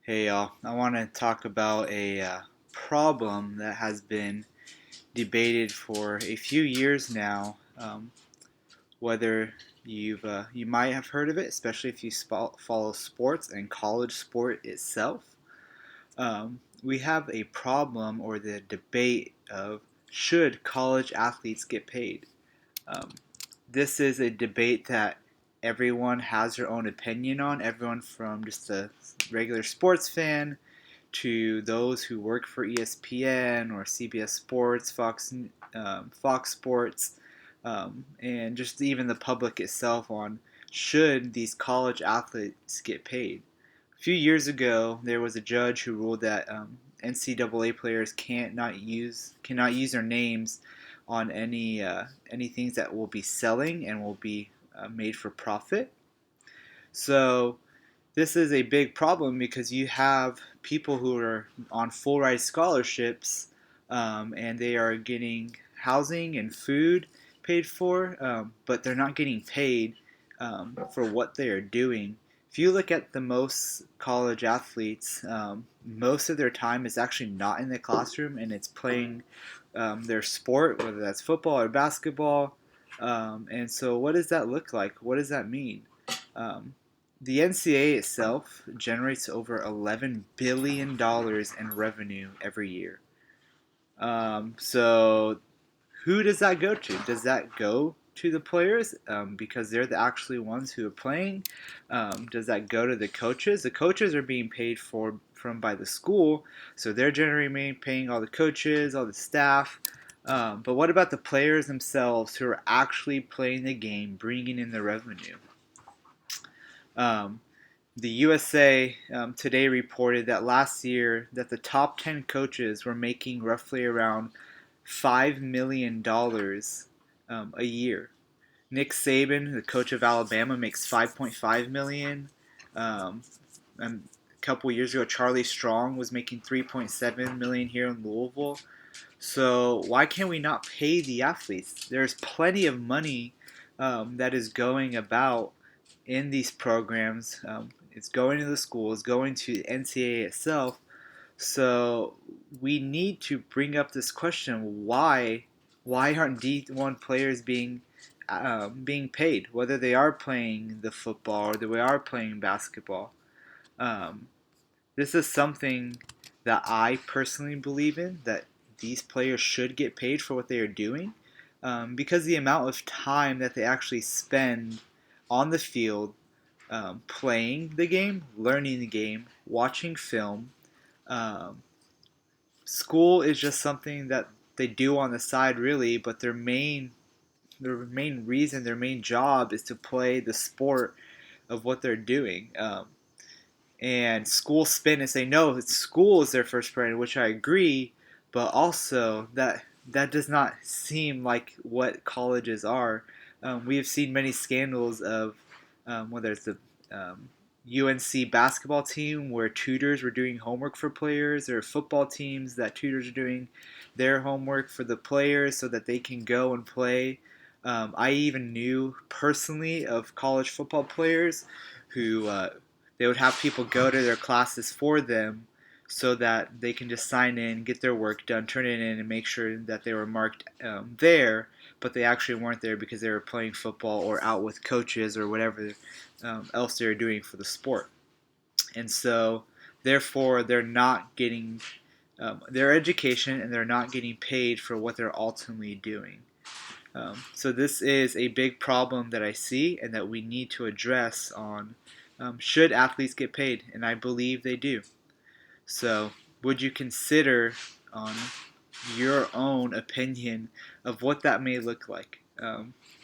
Hey y'all, I want to talk about a problem that has been debated for a few years now. Whether you might have heard of it, especially if you follow sports and college sport itself. We have a problem or the debate of should college athletes get paid? Um, this is a debate that everyone has their own opinion on. Everyone from just a regular sports fan to those who work for ESPN or CBS Sports, Fox Sports, and just even the public itself on should these college athletes get paid. A few years ago, there was a judge who ruled that NCAA players cannot use their names on any things that will be selling and will be made for profit. So this is a big problem because you have people who are on full ride scholarships, and they are getting housing and food paid for, but they're not getting paid for what they are doing. If you look at the most college athletes, most of their time is actually not in the classroom and it's playing their sport, whether that's football or basketball. And so, what does that look like? What does that mean? Um, the NCAA itself generates over $11 billion in revenue every year. So who does that go to? Does that go to the players because they're the actually ones who are playing? Does that go to the coaches? The coaches are being paid for from by the school, so they're generally paying all the coaches, all the staff. But what about the players themselves who are actually playing the game, bringing in the revenue? Um, the USA Today reported that last year that the top 10 coaches were making roughly around $5 million a year. Nick Saban, the coach of Alabama, makes 5.5 million. And a couple years ago, Charlie Strong was making 3.7 million here in Louisville. So why can't we not pay the athletes? There's plenty of money that is going about in these programs. It's going to the schools, going to the NCAA itself. So we need to bring up this question: why aren't D1 players being paid, whether they are playing the football or they are playing basketball? Um, this is something that I personally believe in, that these players should get paid for what they are doing, because the amount of time that they actually spend on the field, playing the game, learning the game, watching film. Um, School is just something that they do on the side, really, but their main reason, their main job is to play the sport of what they're doing. And school spin and say no, school is their first priority, which I agree, but also that does not seem like what colleges are. We have seen many scandals of whether it's the UNC basketball team where tutors were doing homework for players, or football teams that tutors are doing their homework for the players so that they can go and play. I even knew personally of college football players who they would have people go to their classes for them so that they can just sign in, get their work done, turn it in, and make sure that they were marked there, but they actually weren't there because they were playing football or out with coaches or whatever else they were doing for the sport. And so, therefore, they're not getting their education and they're not getting paid for what they're ultimately doing. So this is a big problem that I see and that we need to address on should athletes get paid, and I believe they do. So would you consider on your own opinion of what that may look like?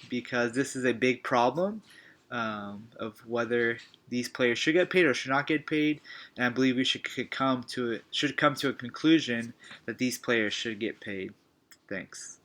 Because this is a big problem of whether these players should get paid or should not get paid, and I believe we should come to a conclusion that these players should get paid. Thanks.